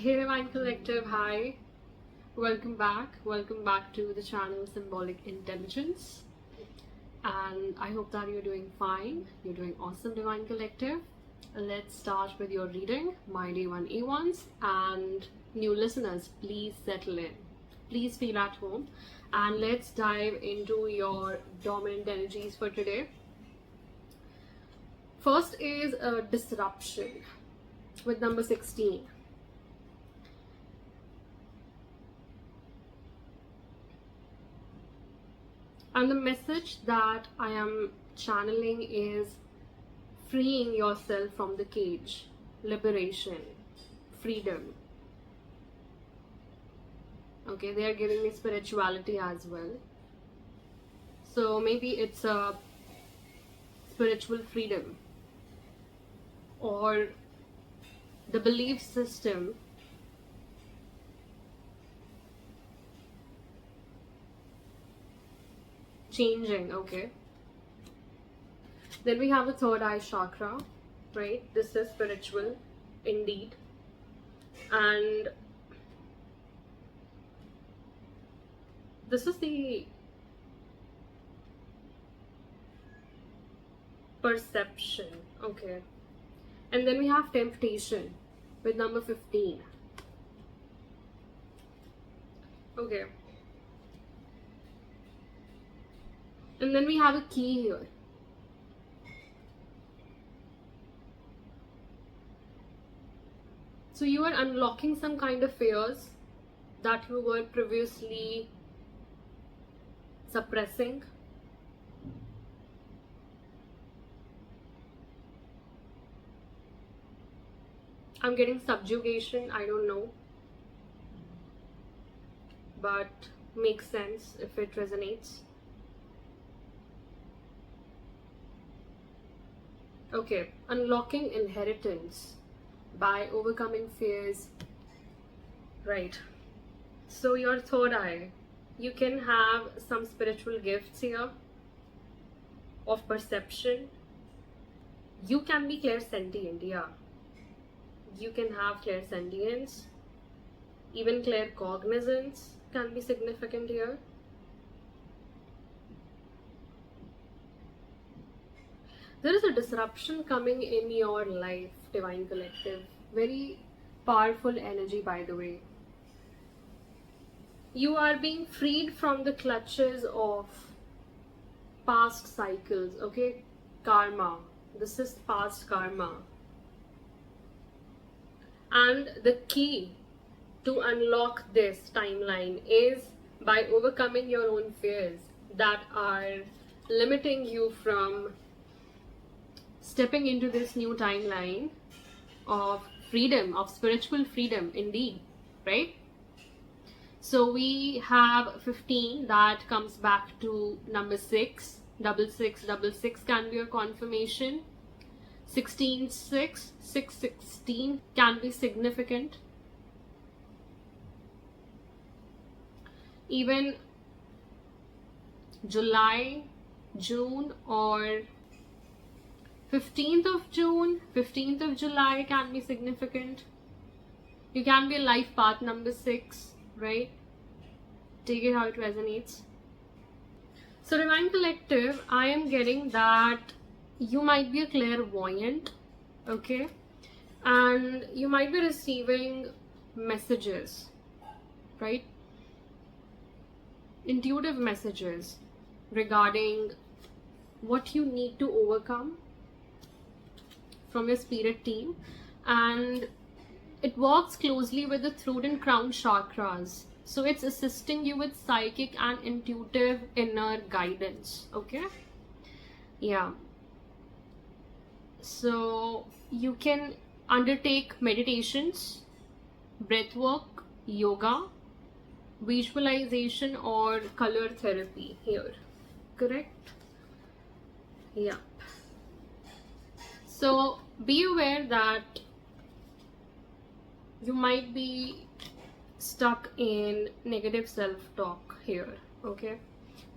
Hey Divine Collective, hi. Welcome back to the channel Symbolic Intelligence. And I hope that you're doing fine. You're doing awesome, Divine Collective. Let's start with your reading, my day 1 A1s. And new listeners, please settle in. Please feel at home. And let's dive into your dominant energies for today. First is a disruption with number 16. And the message that I am channeling is freeing yourself from the cage, liberation, freedom. Okay, they are giving me spirituality as well. So maybe it's a spiritual freedom or the belief system changing. Okay, then we have the third eye chakra, right? This is spiritual indeed, and this is the perception. Okay, and then we have temptation with number 15. Okay, and then we have a key here. So you are unlocking some kind of fears that you were previously suppressing. I'm getting subjugation, I don't know, but makes sense if it resonates. Okay, unlocking inheritance by overcoming fears. Right. So your third eye, you can have some spiritual gifts here of perception. You can be clairsentient, yeah. You can have clairsentience. Even claircognizance can be significant here. There is a disruption coming in your life, Divine Collective. Very powerful energy, by the way. You are being freed from the clutches of past cycles, okay? Karma. This is past karma. And the key to unlock this timeline is by overcoming your own fears that are limiting you from stepping into this new timeline of freedom, of spiritual freedom, indeed, right? So we have 15 that comes back to number 6. 666 can be a confirmation. 16, 6, 616 can be significant. Even July, June, or 15th of June, 15th of July can be significant. You can be a life path number 6, right? Take it how it resonates. So Divine Collective, I am getting that you might be a clairvoyant, okay? And you might be receiving messages, right? Intuitive messages regarding what you need to overcome from your spirit team, and it works closely with the throat and crown chakras. So it's assisting you with psychic and intuitive inner guidance, okay? Yeah. So you can undertake meditations, breath work, yoga, visualization, or color therapy here, correct? Yeah. So be aware that you might be stuck in negative self-talk here, okay?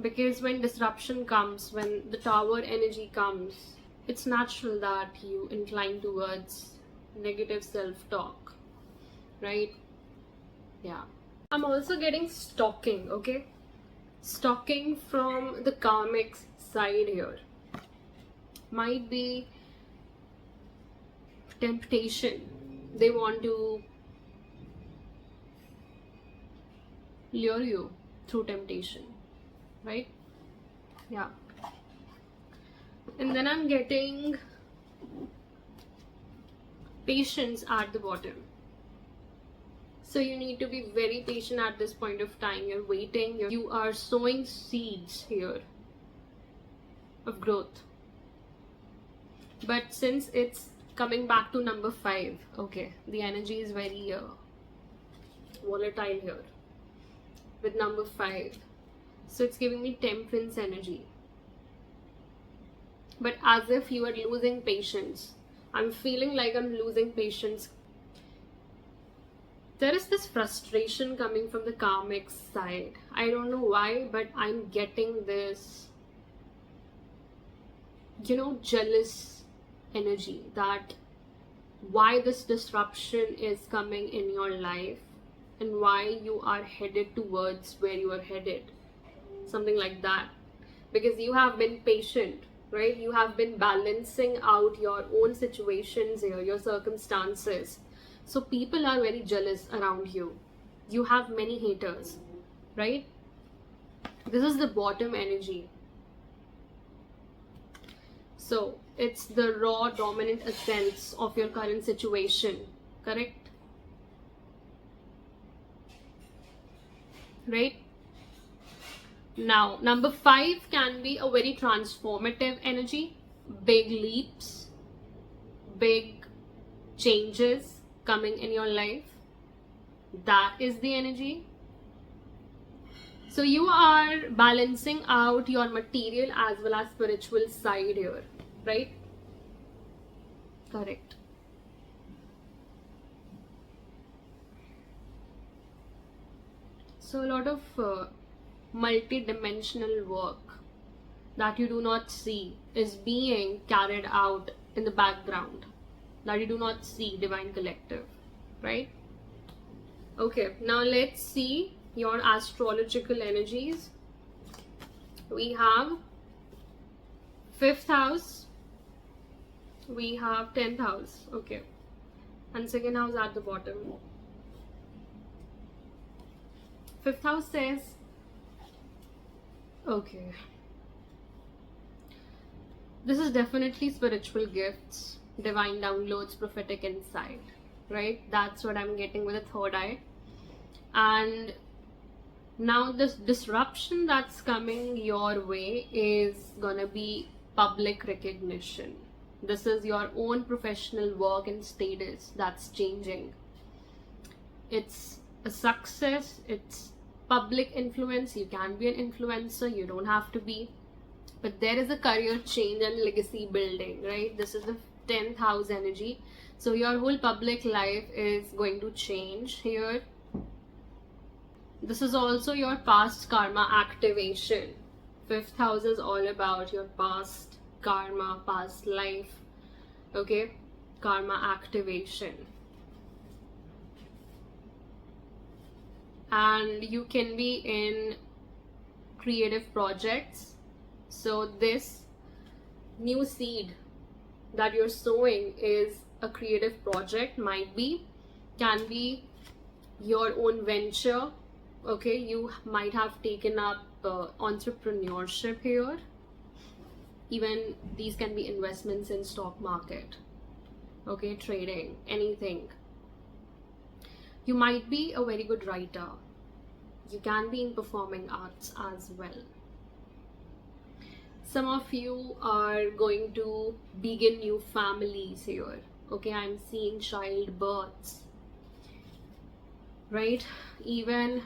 Because when disruption comes, when the tower energy comes, it's natural that you incline towards negative self-talk. right? Yeah. I'm also getting stalking, okay? Stalking from the karmic side here. Might be temptation. They want to lure you through temptation, right? Yeah. And then I'm getting patience at the bottom. So you need to be very patient at this point of time. You're waiting, you are sowing seeds here of growth. But since it's coming back to number 5, okay, the energy is very volatile here with number 5. So it's giving me temperance energy. But as if you are losing patience. I'm feeling like I'm losing patience. There is this frustration coming from the karmic side. I don't know why, but I'm getting this, jealous energy that why this disruption is coming in your life and why you are headed towards where you are headed. Something like that. Because you have been patient, right? You have been balancing out your own situations here, your circumstances. So people are very jealous around you. You have many haters, right? This is the bottom energy. So it's the raw dominant essence of your current situation, correct? Right? Now, number 5 can be a very transformative energy, big leaps, big changes coming in your life. That is the energy. So you are balancing out your material as well as spiritual side here, right? Correct. So a lot of multi-dimensional work that you do not see is being carried out in the background, that you do not see, Divine Collective, right? Okay, now let's see your astrological energies. We have 5th house, we have 10th house, okay, and 2nd house at the bottom. 5th house says, okay, this is definitely spiritual gifts, divine downloads, prophetic insight, right? That's what I'm getting with the 3rd eye. And now this disruption that's coming your way is gonna be public recognition. This is your own professional work and status that's changing. It's a success, it's public influence. You can be an influencer, you don't have to be, but there is a career change and legacy building, right? This is the 10th house energy. So your whole public life is going to change here. This is also your past karma activation. 5th house is all about your past karma, past life, okay? Karma activation. And you can be in creative projects. So this new seed that you're sowing is a creative project, can be your own venture, okay? You might have taken up entrepreneurship here. Even these can be investments in stock market, okay, trading, anything. You might be a very good writer. You can be in performing arts as well. Some of you are going to begin new families here, okay? I'm seeing childbirths, right? Even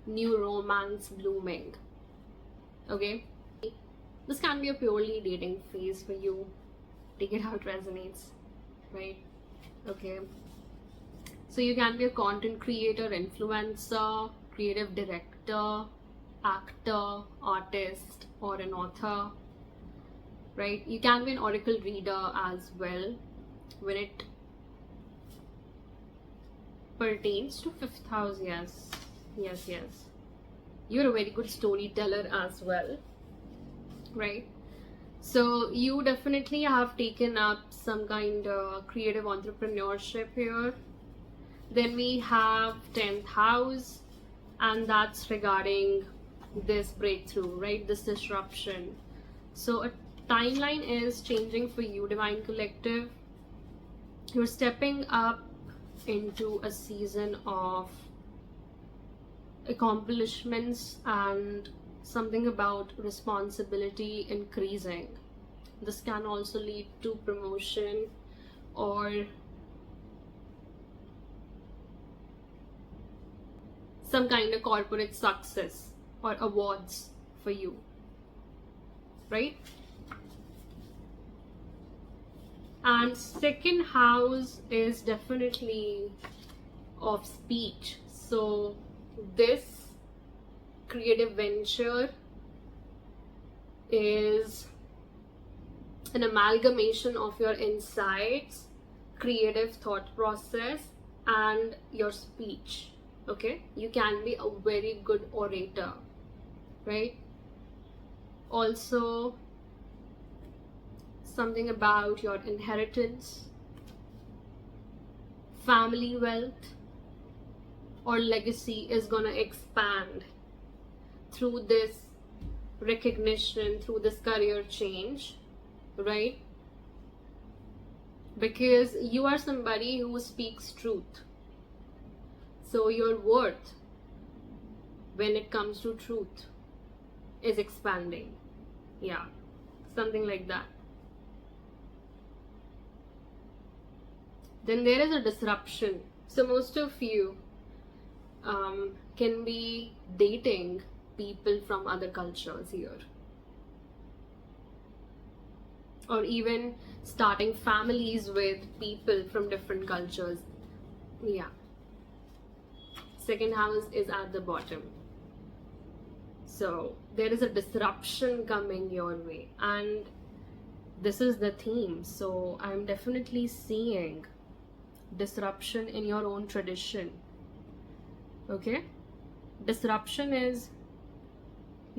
new romance blooming, okay? This can be a purely dating phase for you. Take it how it resonates, right? Okay. So you can be a content creator, influencer, creative director, actor, artist, or an author, right? You can be an oracle reader as well. When it pertains to fifth house. Yes, yes, yes. You're a very good storyteller as well, right? So you definitely have taken up some kind of creative entrepreneurship here. Then we have 10th house, and that's regarding this breakthrough, right? This disruption. So a timeline is changing for you, Divine Collective. You're stepping up into a season of accomplishments and something about responsibility increasing. This can also lead to promotion or some kind of corporate success or awards for you, right? And second house is definitely of speech. So this creative venture is an amalgamation of your insights, creative thought process, and your speech. Okay, you can be a very good orator, right? Also, something about your inheritance, family wealth, or legacy is gonna expand through this recognition, through this career change, right? Because you are somebody who speaks truth. So your worth, when it comes to truth, is expanding. Yeah, something like that. Then there is a disruption. So most of you can be dating people from other cultures here, or even starting families with people from different cultures. Yeah. Second house is at the bottom. So there is a disruption coming your way, and this is the theme. So I'm definitely seeing disruption in your own tradition. Okay, disruption is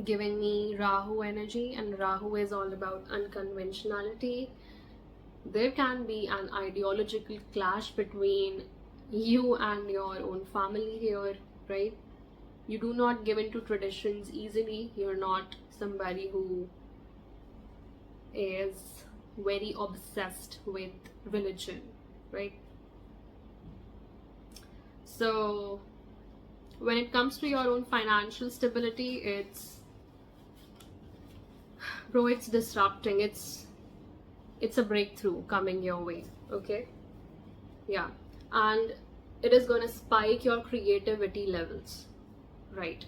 giving me Rahu energy, and Rahu is all about unconventionality. There can be an ideological clash between you and your own family here, right? You do not give into traditions easily. You're not somebody who is very obsessed with religion, right? So when it comes to your own financial stability, it's disrupting. It's a breakthrough coming your way. Okay, yeah. And it is going to spike your creativity levels, right?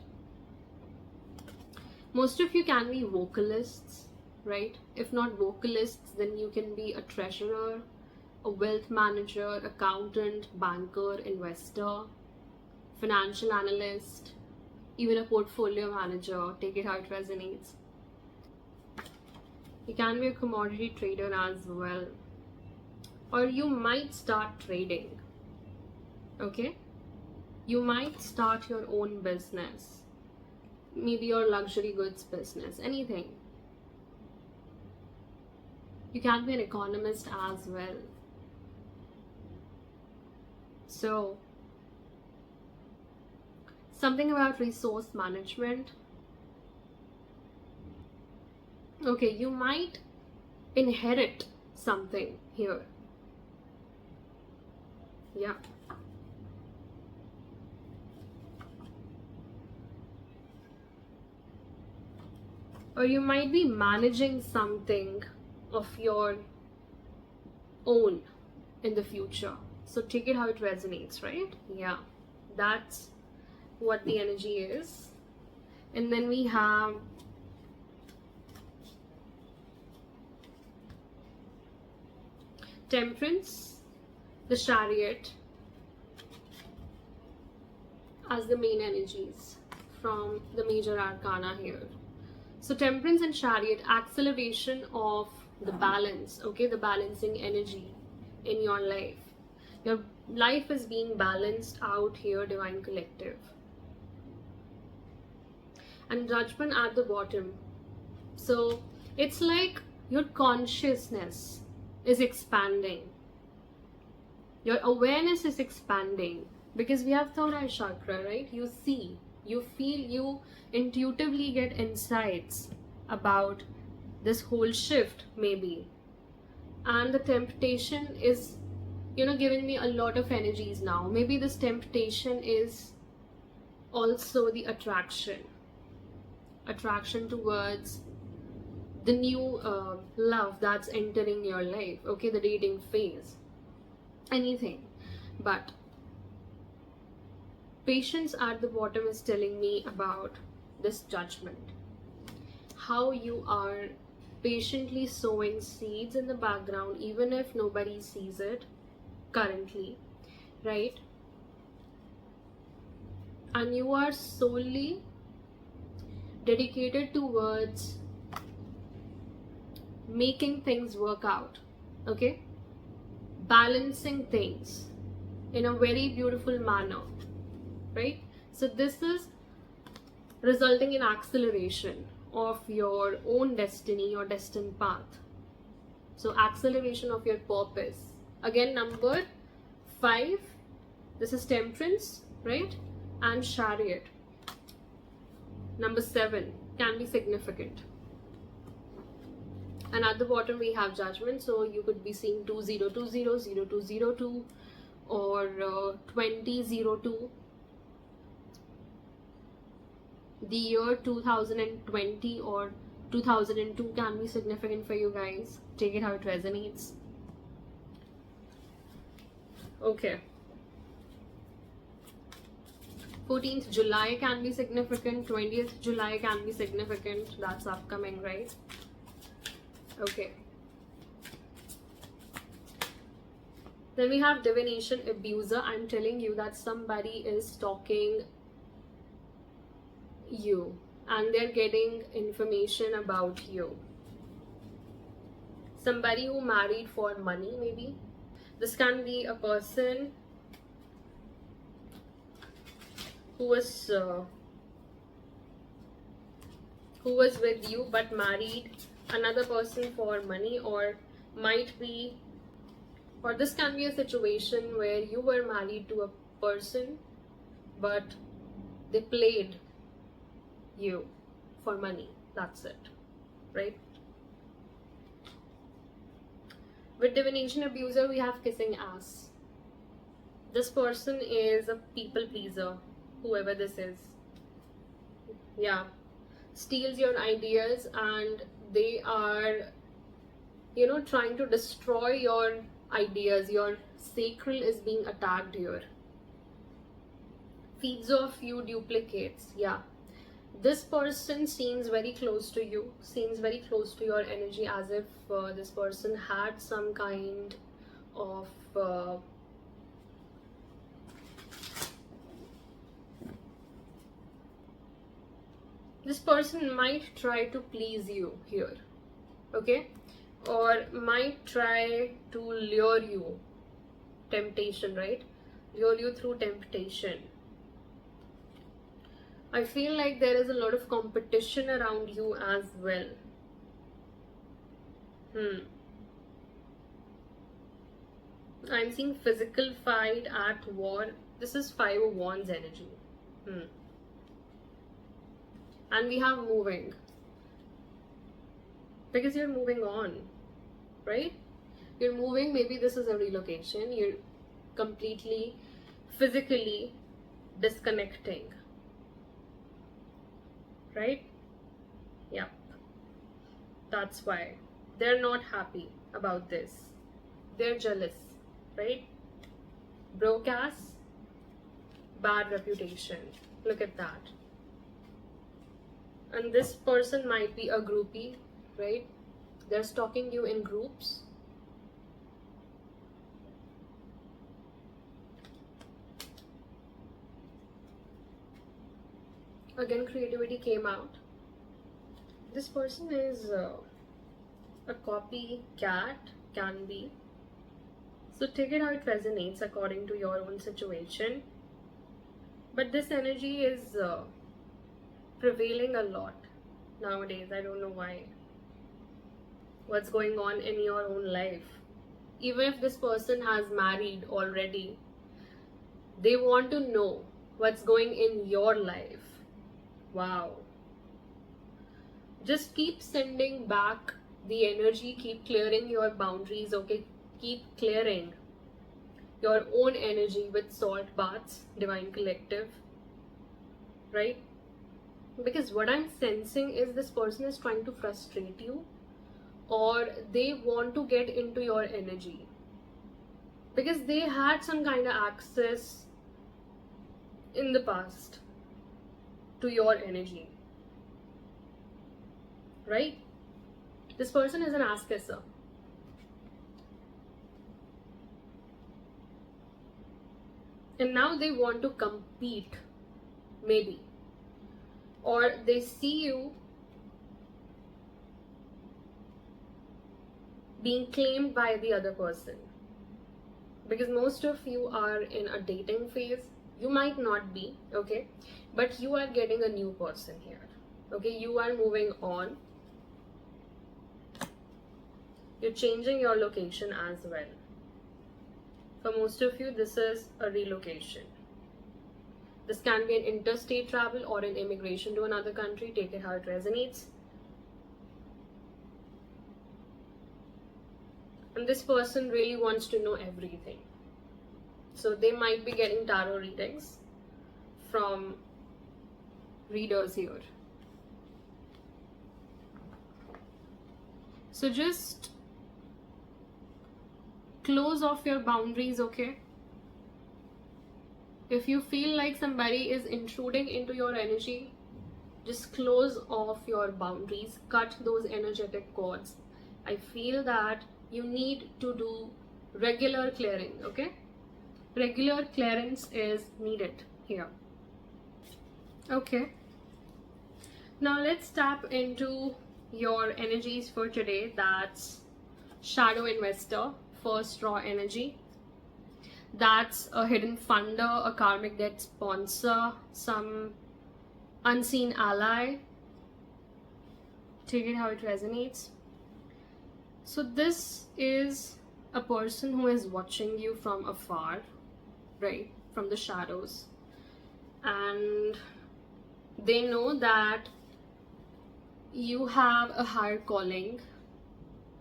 Most of you can be vocalists, right? If not vocalists, then you can be a treasurer, a wealth manager, accountant, banker, investor, financial analyst, even a portfolio manager. Take it how it resonates. You can be a commodity trader as well, or you might start trading. Okay, you might start your own business, maybe your luxury goods business, anything. You can be an economist as well. So something about resource management. Okay, you might inherit something here. Yeah. Or you might be managing something of your own in the future. So take it how it resonates, right? Yeah, that's what the energy is. And then we have Temperance, the Chariot, as the main energies from the major arcana here. So Temperance and Chariot, acceleration of the balance, okay, the balancing energy in your life. You're Life is being balanced out here, Divine Collective. And Judgment at the bottom. So it's like your consciousness is expanding. Your awareness is expanding. Because we have third eye chakra, right? You see, you feel, you intuitively get insights about this whole shift, maybe. And the temptation is, giving me a lot of energies now. Maybe this temptation is also the attraction towards the new love that's entering your life, okay, the dating phase, anything. But patience at the bottom is telling me about this Judgment, how you are patiently sowing seeds in the background, even if nobody sees it currently, right? And you are solely dedicated towards making things work out, okay? Balancing things in a very beautiful manner, right? So this is resulting in acceleration of your own destiny, your destined path. So acceleration of your purpose. Again, number 5, this is Temperance, right? And Chariot. Number 7 can be significant. And at the bottom we have Judgment, so you could be seeing 2020, 0202 or 2002. The year 2020 or 2002 can be significant for you guys. Take it how it resonates. Okay. 14th July can be significant. 20th July can be significant. That's upcoming, right? Okay. Then we have Divination Abuser. I'm telling you that somebody is stalking you and they're getting information about you. Somebody who married for money, maybe. This can be a person who was with you but married another person for money, or might be, or this can be a situation where you were married to a person but they played you for money. That's it, right? With Divination Abuser we have Kissing Ass. This person is a people pleaser, whoever this is. Yeah, steals your ideas and they are trying to destroy your ideas. Your sacral is being attacked here. Feeds off you, duplicates. Yeah, this person seems very close to you, seems very close to your energy, as if this person had some kind of this person might try to please you here, okay, or might try to lure you. Temptation, right? Lure you through temptation. I feel like there is a lot of competition around you as well. I'm seeing physical fight, at war. This is 5 of Wands energy. And we have moving, because you're moving on, right? You're moving. Maybe this is a relocation. You're completely physically disconnecting, right? Yep. That's why they're not happy about this. They're jealous, right? Broke ass, bad reputation. Look at that. And this person might be a groupie, right? They're stalking you in groups. Again, creativity came out. This person is a copycat, can be. So take it how it resonates according to your own situation. But this energy is prevailing a lot nowadays. I don't know why. What's going on in your own life? Even if this person has married already, they want to know what's going in your life. Wow. Just keep sending back the energy, keep clearing your boundaries, okay? Keep clearing your own energy with salt baths, Divine Collective, right? Because what I'm sensing is this person is trying to frustrate you, or they want to get into your energy because they had some kind of access in the past to your energy, right? This person is an ass kisser. And now they want to compete, maybe. Or they see you being claimed by the other person. Because most of you are in a dating phase. You might not be, okay? But you are getting a new person here, okay? You are moving on. You're changing your location as well. For most of you, this is a relocation. This can be an interstate travel or an immigration to another country. Take it how it resonates. And this person really wants to know everything. So they might be getting tarot readings from readers here. So just close off your boundaries, okay? If you feel like somebody is intruding into your energy, just close off your boundaries, cut those energetic cords. I feel that you need to do regular clearing, okay? Regular clearance is needed here. Okay. Now let's tap into your energies for today. That's Shadow Investor, first raw energy. That's a hidden funder, a karmic debt sponsor, some unseen ally. Take it how it resonates. So this is a person who is watching you from afar, right, from the shadows, and they know that you have a higher calling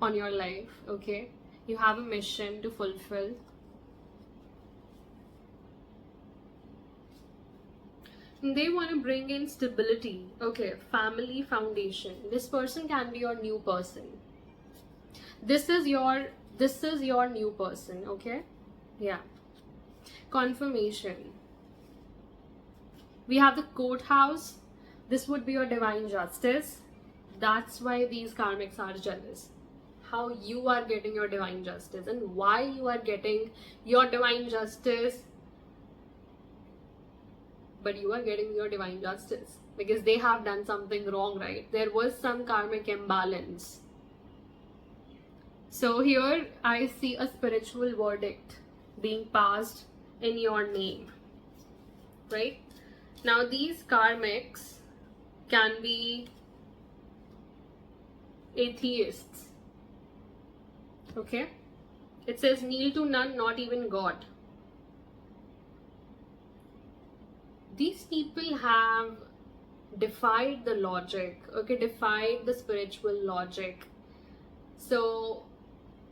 on your life, okay? You have a mission to fulfill. And they want to bring in stability, okay? Family foundation. This person can be your new person. This is your new person, okay? Yeah. Confirmation. We have the courthouse. This would be your divine justice. That's why these karmics are jealous. How you are getting your divine justice and why you are getting your divine justice. But you are getting your divine justice because they have done something wrong, right? There was some karmic imbalance. So here I see a spiritual verdict being passed in your name, right? Now these karmics can be atheists, okay? It says kneel to none, not even God. These people have defied the logic, okay, defied the spiritual logic. So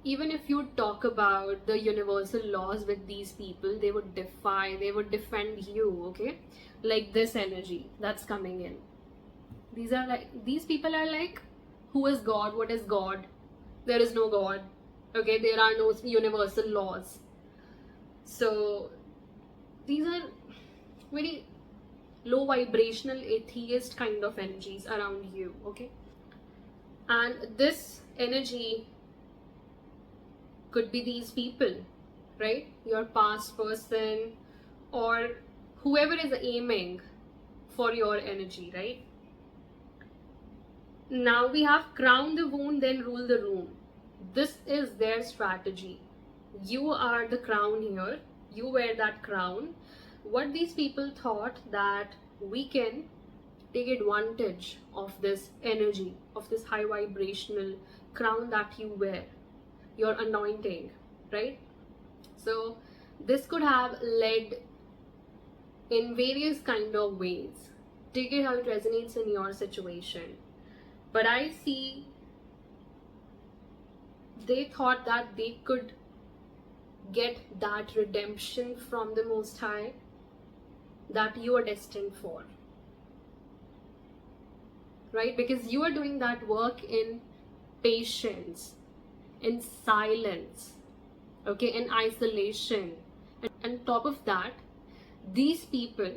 even if you talk about the universal laws with these people, they would defy, they would defend you, okay? Like this energy that's coming in. These people are like, who is God? What is God? There is no God, okay? There are no universal laws. So these are very low vibrational atheist kind of energies around you, okay? And this energy could be these people, right? Your past person or whoever is aiming for your energy, right? Now we have crown the wound, then rule the room. This is their strategy. You are the crown here. You wear that crown. What these people thought, that we can take advantage of this energy, of this high vibrational crown that you wear, your anointing, right? So this could have led in various kind of ways. Take it how it resonates in your situation. But I see they thought that they could get that redemption from the Most High that you are destined for, right? Because you are doing that work in patience, in silence, okay, in isolation. And top of that, these people,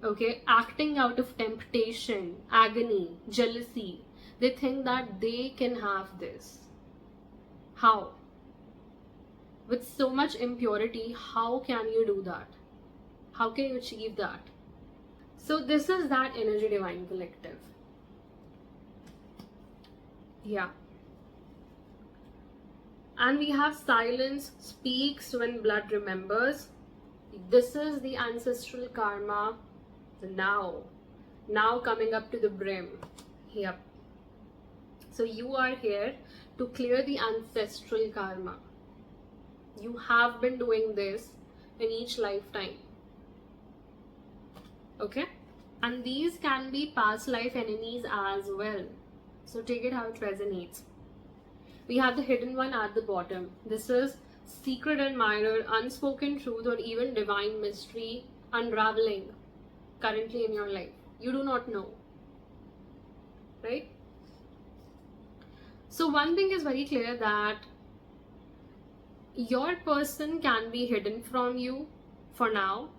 okay, acting out of temptation, agony, jealousy, they think that they can have this. How? With so much impurity, how can you do that? How can you achieve that? So this is that energy, Divine Collective. Yeah. And we have silence speaks when blood remembers. This is the ancestral karma now coming up to the brim. Yep. So you are here to clear the ancestral karma. You have been doing this in each lifetime. Okay? And these can be past life enemies as well. So take it how it resonates. We have the hidden one at the bottom. This is secret admirer, unspoken truth, or even divine mystery unraveling currently in your life. You do not know. Right? So one thing is very clear, that your person can be hidden from you for now,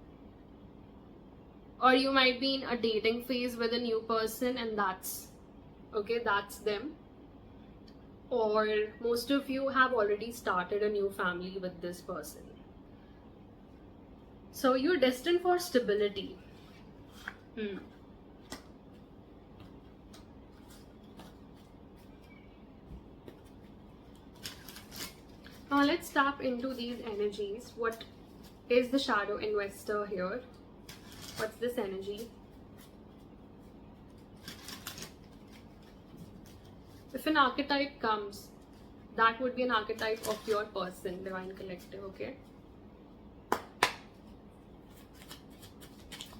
or you might be in a dating phase with a new person and that's okay, that's them. Or most of you have already started a new family with this person. So you're destined for stability. Now let's tap into these energies. What is the shadow investor here? What's this energy? If an archetype comes, that would be an archetype of your person, Divine Collective, okay?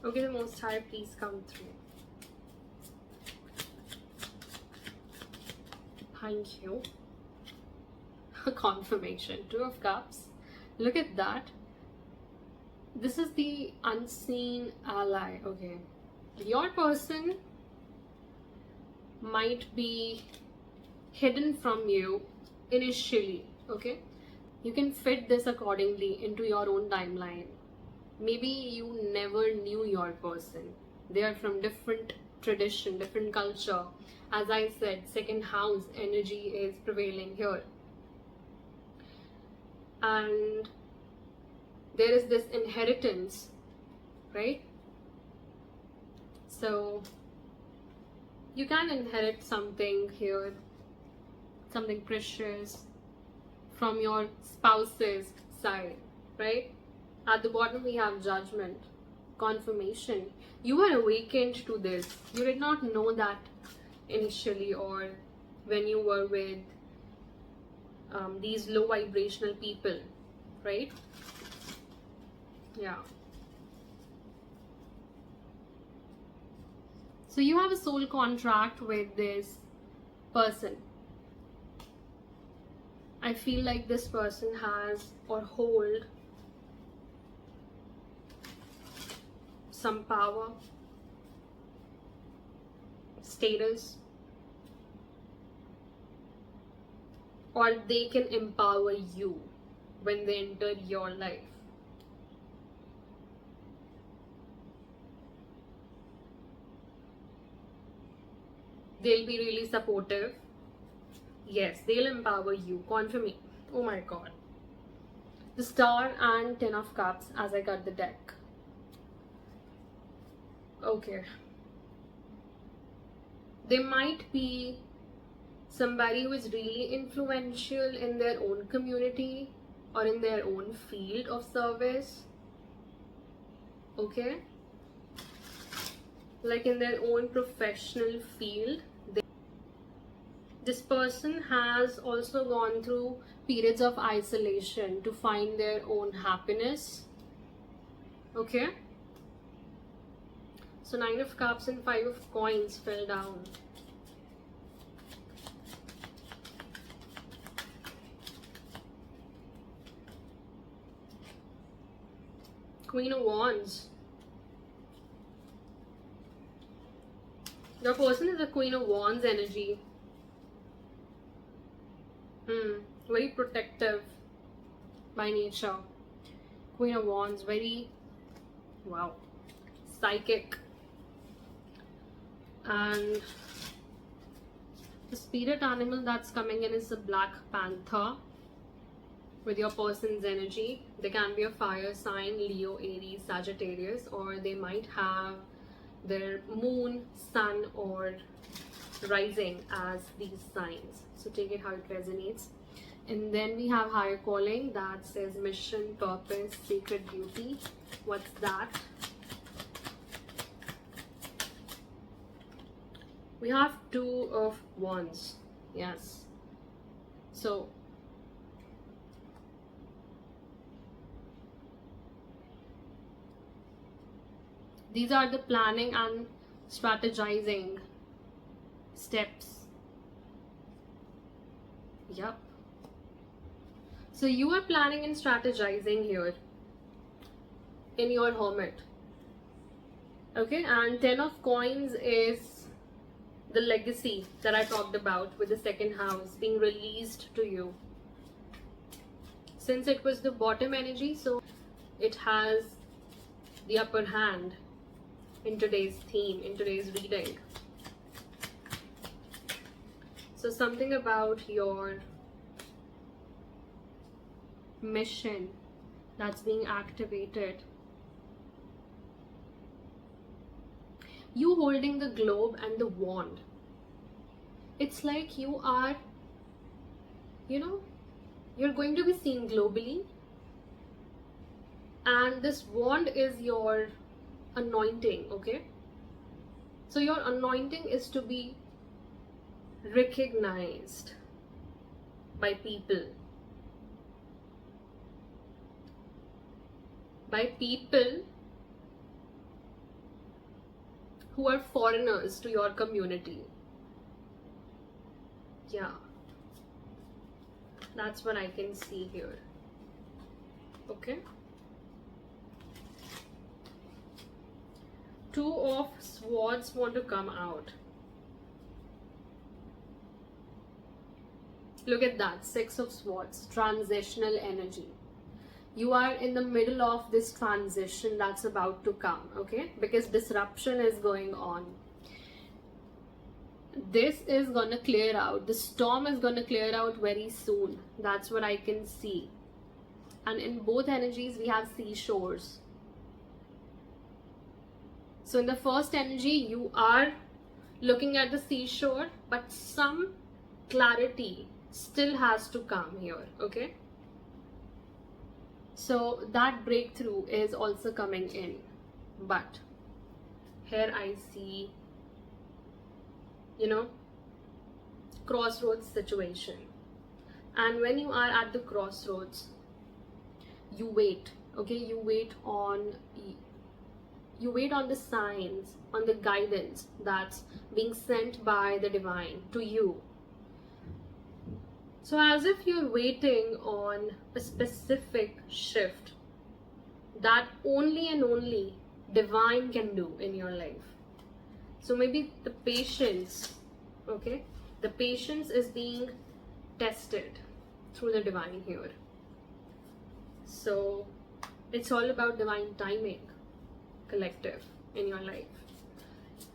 Okay, the Most High, please come through. Thank you. Confirmation. 2 of Cups. Look at that. This is the unseen ally, okay? Your person might be hidden from you initially, okay? You can fit this accordingly into your own timeline. Maybe you never knew your person. They are from different tradition, different culture. As I said, second house energy is prevailing here. And there is this inheritance, right? So you can inherit something here, something precious from your spouse's side, right? At the bottom we have judgment, confirmation. You are awakened to this. You did not know that initially, or when you were with these low vibrational people, right? Yeah. So you have a soul contract with this person. I feel like this person has or hold some power, status, or they can empower you when they enter your life. They'll be really supportive. Yes, they'll empower you. Confirm me. Oh my god. The Star and 10 of Cups as I cut the deck. Okay. They might be somebody who is really influential in their own community, or in their own field of service. Okay, like in their own professional field. This person has also gone through periods of isolation to find their own happiness. Okay, so 9 of Cups and 5 of Coins fell down. Queen of Wands. Your person is a Queen of Wands energy. Very protective by nature. Queen of Wands, very, wow, psychic. And the spirit animal that's coming in is the Black Panther with your person's energy. They can be a fire sign, Leo, Aries, Sagittarius, or they might have their moon, sun, or rising as these signs. So take it how it resonates. And then we have higher calling, that says mission, purpose, sacred duty. What's that? We have 2 of Wands. Yes. So these are the planning and strategizing steps. Yep. So you are planning and strategizing here in your Hermit. Okay, and 10 of Coins is the legacy that I talked about with the second house being released to you. Since it was the bottom energy, so it has the upper hand in today's theme, in today's reading. So something about your mission that's being activated. You holding the globe and the wand. It's like you are, you're going to be seen globally. And this wand is your anointing, okay? So your anointing is to be recognized by people. By people who are foreigners to your community. Yeah. That's what I can see here. Okay. 2 of Swords want to come out. Look at that. 6 of Swords. Transitional energy. You are in the middle of this transition that's about to come, okay? Because disruption is going on. This is going to clear out. The storm is going to clear out very soon. That's what I can see. And in both energies, we have seashores. So in the first energy, you are looking at the seashore, but some clarity still has to come here, okay? So that breakthrough is also coming in. But here I see, crossroads situation. And when you are at the crossroads, you wait, okay? You wait on the signs, on the guidance that's being sent by the divine to you. So as if you're waiting on a specific shift that only and only divine can do in your life. So maybe the patience, okay? The patience is being tested through the divine here. So it's all about divine timing, collective, in your life.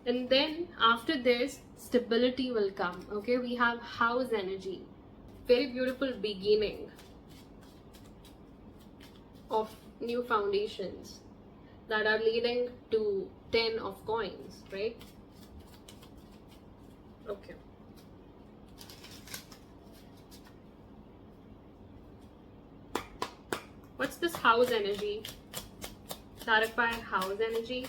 And then after this, stability will come, okay? We have house energy. Very beautiful beginning of new foundations that are leading to 10 of Coins, right? Okay. House energy. Clarify house energy.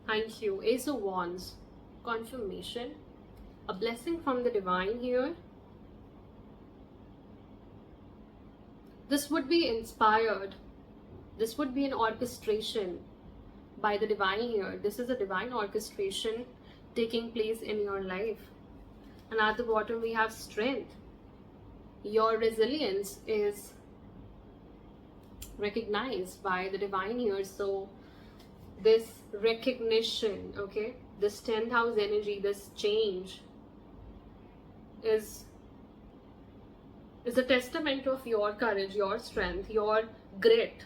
Thank you. Ace of Wands. Confirmation. A blessing from the divine here. This would be inspired. This would be an orchestration by the divine here. This is a divine orchestration taking place in your life. And at the bottom we have strength. Your resilience is recognized by the divine here. So this recognition, okay, this 10th house energy, this change is a testament of your courage, your strength, your grit.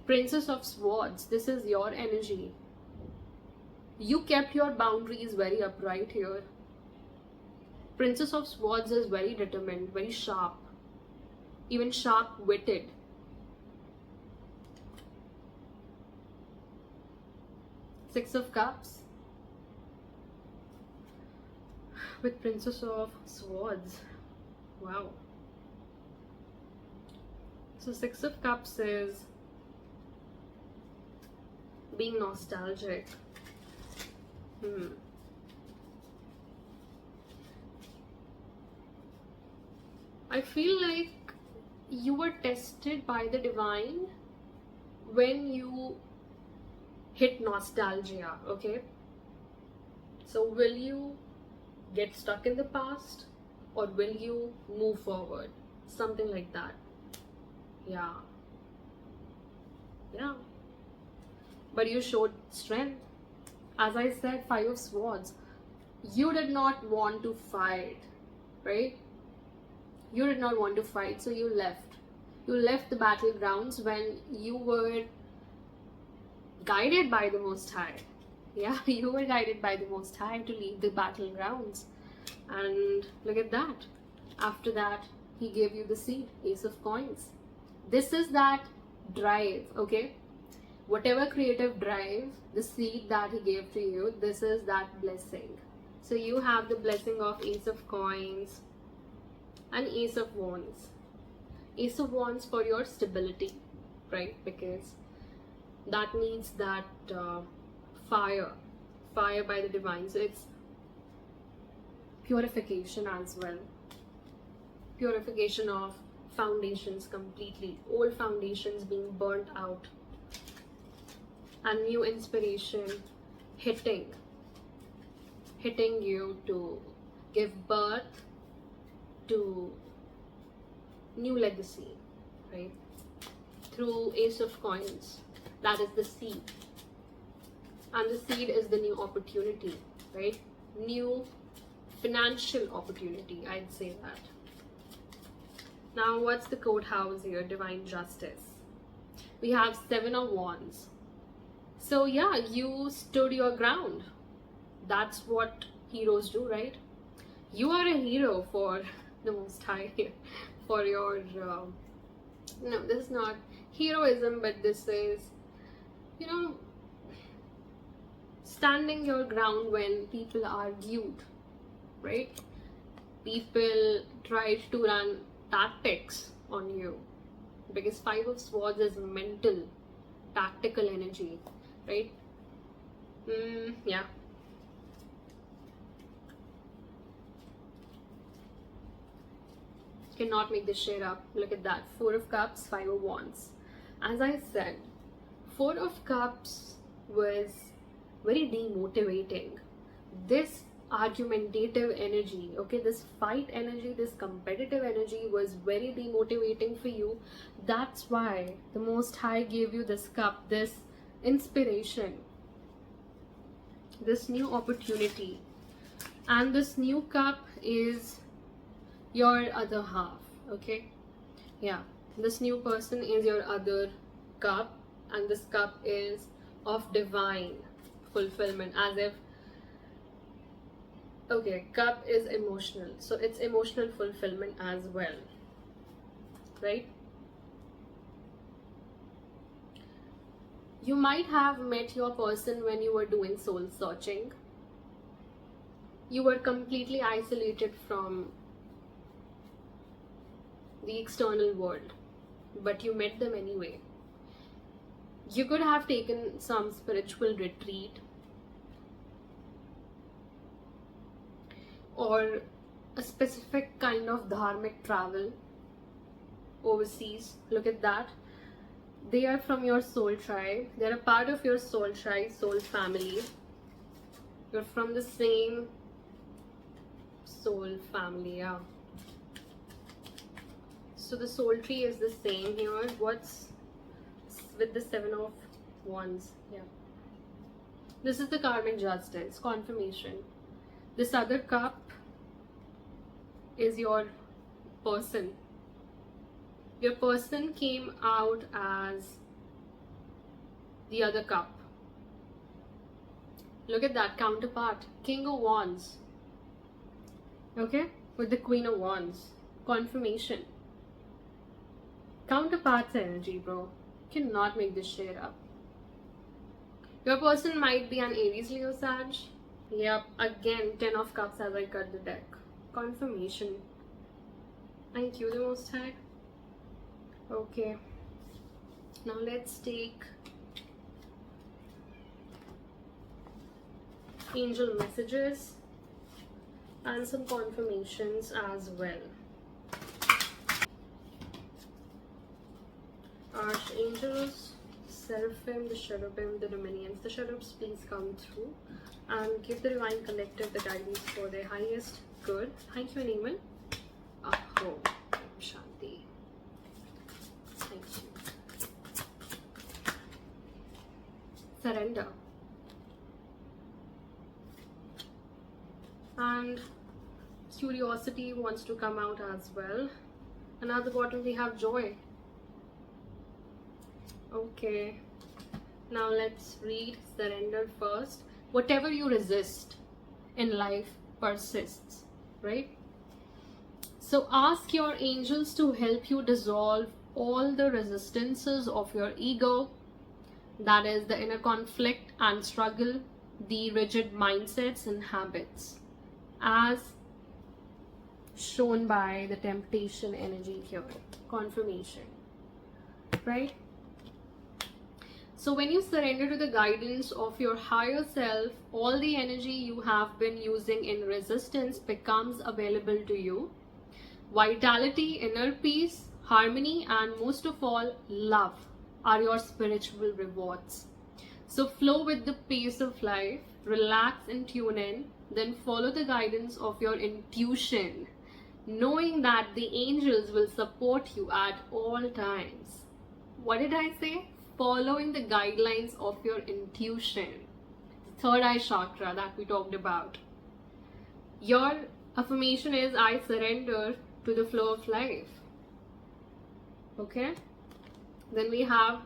Princess of Swords, this is your energy. You kept your boundaries very upright here. Princess of Swords is very determined, very sharp, even sharp-witted. Six of Cups with Princess of Swords. Wow. So Six of Cups is being nostalgic. I feel like you were tested by the divine when you hit nostalgia, okay? So will you get stuck in the past or will you move forward? Something like that. Yeah. But you showed strength. As I said, Five of Swords. You did not want to fight, right? You did not want to fight, so you left. You left the battlegrounds when you were guided by the Most High. Yeah, you were guided by the Most High to leave the battlegrounds. And look at that. After that, he gave you the seed, Ace of Coins. This is that drive, okay? Whatever creative drive, the seed that he gave to you, this is that blessing. So you have the blessing of Ace of Coins and Ace of Wands. Ace of Wands for your stability, right? Because that needs that fire by the divine. So it's purification as well. Purification of foundations completely. Old foundations being burnt out. And new inspiration hitting you to give birth to new legacy, right? Through Ace of Coins, that is the seed. And the seed is the new opportunity, right? New financial opportunity, I'd say that. Now, what's the courthouse here? Divine Justice. We have Seven of Wands. So yeah, you stood your ground. That's what heroes do, right? You are a hero for the Most High here. For your, no, this is not heroism, but this is, you know, standing your ground when people argued, right? People tried to run tactics on you. Because Five of Swords is mental, tactical energy. Right? Yeah. Cannot make this shade up. Look at that. Four of Cups, Five of Wands. As I said, Four of Cups was very demotivating. This argumentative energy, okay, this fight energy, this competitive energy was very demotivating for you. That's why the Most High gave you this cup, this inspiration, this new opportunity. And this new cup is your other half, okay? Yeah, this new person is your other cup, and this cup is of divine fulfillment, as if, okay, cup is emotional, so it's emotional fulfillment as well, right? You might have met your person when you were doing soul searching. You were completely isolated from the external world, but you met them anyway. You could have taken some spiritual retreat or a specific kind of dharmic travel overseas. Look at that. They are from your soul tribe. They're a part of your soul tribe, soul family. You're from the same soul family, yeah. So the soul tree is the same here. What's with the 7 of Wands? Yeah. This is the karmic justice, confirmation. This other cup is your person. Your person came out as the other cup. Look at that counterpart, King of Wands. Okay, with the Queen of Wands, confirmation. Counterparts energy, bro. You cannot make this shit up. Your person might be an Aries, Leo, Sag. Yep, again 10 of Cups as I cut the deck. Confirmation. Thank you, the Most High. Okay, now let's take angel messages and some confirmations as well. Archangels, Seraphim, the Cherubim, the Dominions. The Cherubs, please come through and give the Divine Collective the guidance for their highest good. Thank you, Animal. Aho, Shanti. Thank you. Surrender. And curiosity wants to come out as well. And at the bottom we have joy. Okay, now let's read surrender first. Whatever you resist in life persists, right? So ask your angels to help you dissolve all the resistances of your ego, that is the inner conflict and struggle, the rigid mindsets and habits, as shown by the temptation energy here, confirmation, right? So when you surrender to the guidance of your higher self, all the energy you have been using in resistance becomes available to you. Vitality, inner peace, harmony, and most of all, love are your spiritual rewards. So flow with the pace of life, relax and tune in, then follow the guidance of your intuition, knowing that the angels will support you at all times. What did I say? Following the guidelines of your intuition, third eye chakra that we talked about. Your affirmation is, I surrender to the flow of life. Okay, then we have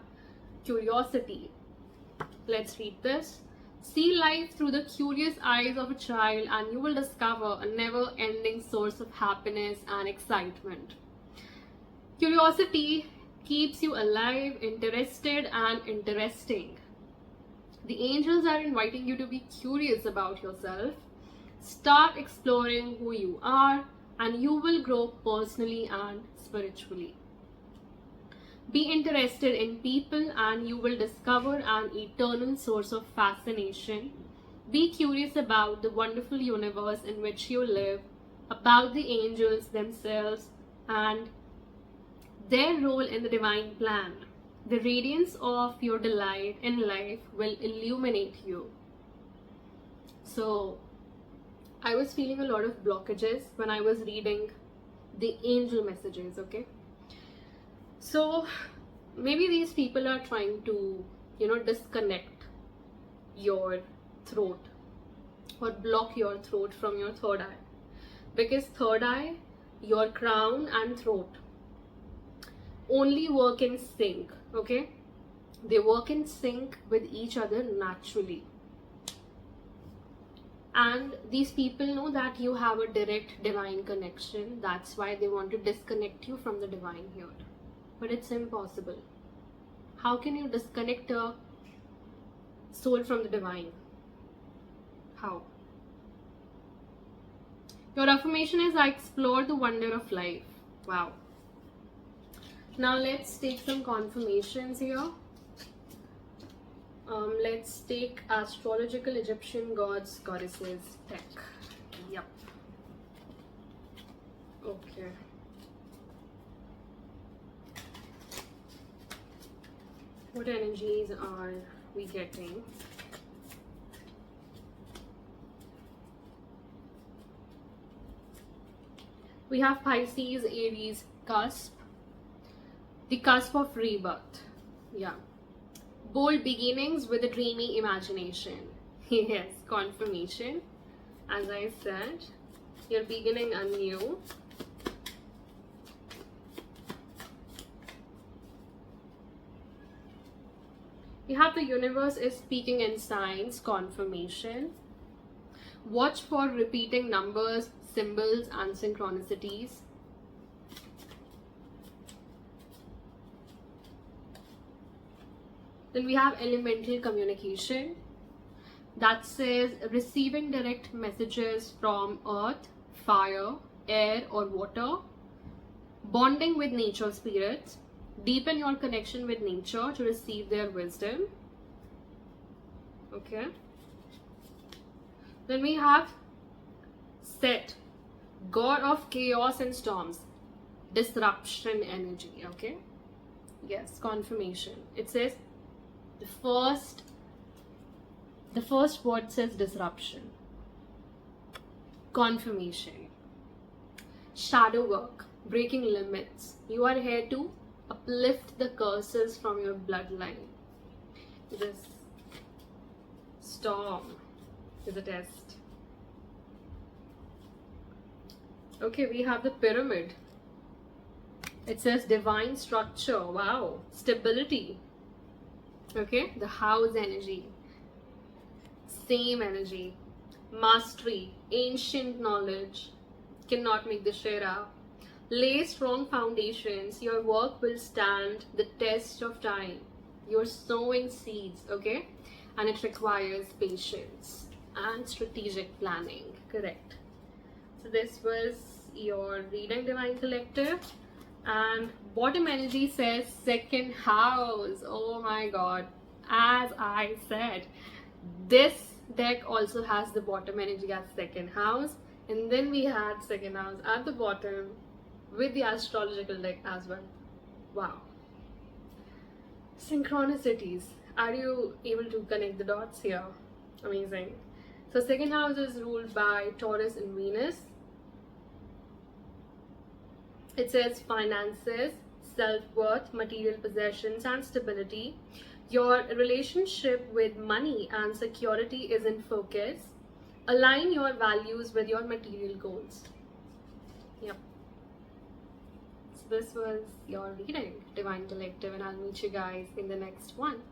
curiosity. Let's read this. See life through the curious eyes of a child and you will discover a never-ending source of happiness and excitement. Curiosity keeps you alive, interested, and interesting. The angels are inviting you to be curious about yourself. Start exploring who you are and you will grow personally and spiritually. Be interested in people and you will discover an eternal source of fascination. Be curious about the wonderful universe in which you live, about the angels themselves and their role in the divine plan. The radiance of your delight in life will illuminate you. So, I was feeling a lot of blockages when I was reading the angel messages, okay? So, maybe these people are trying to, disconnect your throat or block your throat from your third eye. Because third eye, your crown and throat only work in sync, okay? They work in sync with each other naturally. And these people know that you have a direct divine connection. That's why they want to disconnect you from the divine here. But it's impossible. How can you disconnect a soul from the divine? How? Your affirmation is, I explore the wonder of life. Wow. Now let's take some confirmations here. Let's take astrological Egyptian gods, goddesses deck. Yep. Okay. What energies are we getting? We have Pisces, Aries, cusp. The cusp of rebirth. Yeah. Bold beginnings with a dreamy imagination. Yes, confirmation. As I said, you're beginning anew. We have the universe is speaking in signs, confirmation. Watch for repeating numbers, symbols, and synchronicities. Then we have elemental communication. That says receiving direct messages from earth, fire, air, or water. Bonding with nature spirits. Deepen your connection with nature to receive their wisdom. Okay. Then we have Set, god of chaos and storms. Disruption energy. Okay. Yes, confirmation. It says the first word says disruption. Confirmation. Shadow work, breaking limits. You are here to uplift the curses from your bloodline. This storm is a test. Okay, we have the pyramid. It says divine structure. Wow. Stability. Okay, the house energy. Same energy. Mastery. Ancient knowledge. Cannot make this shit up. Lay strong foundations. Your work will stand the test of time. You're sowing seeds, okay? And it requires patience and strategic planning. Correct. So this was your reading, Divine Collective. And bottom energy says second house. Oh my god. As I said, this deck also has the bottom energy as second house. And then we had second house at the bottom with the astrological deck as well. Wow. Synchronicities. Are you able to connect the dots here? Amazing. So second house is ruled by Taurus and Venus. It says finances, self-worth, material possessions, and stability. Your relationship with money and security is in focus. Align your values with your material goals. Yep. So this was your reading, Divine Collective, and I'll meet you guys in the next one.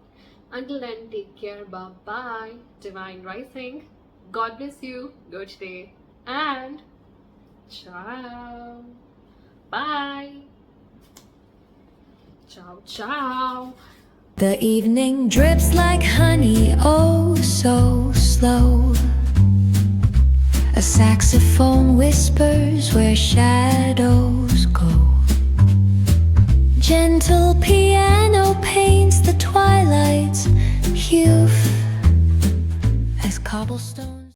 Until then, take care. Bye-bye. Divine Rising. God bless you. Good day. And ciao. Bye. Ciao, ciao. The evening drips like honey, oh so slow. A saxophone whispers where shadows go. Gentle piano paints the twilight's hue as cobblestone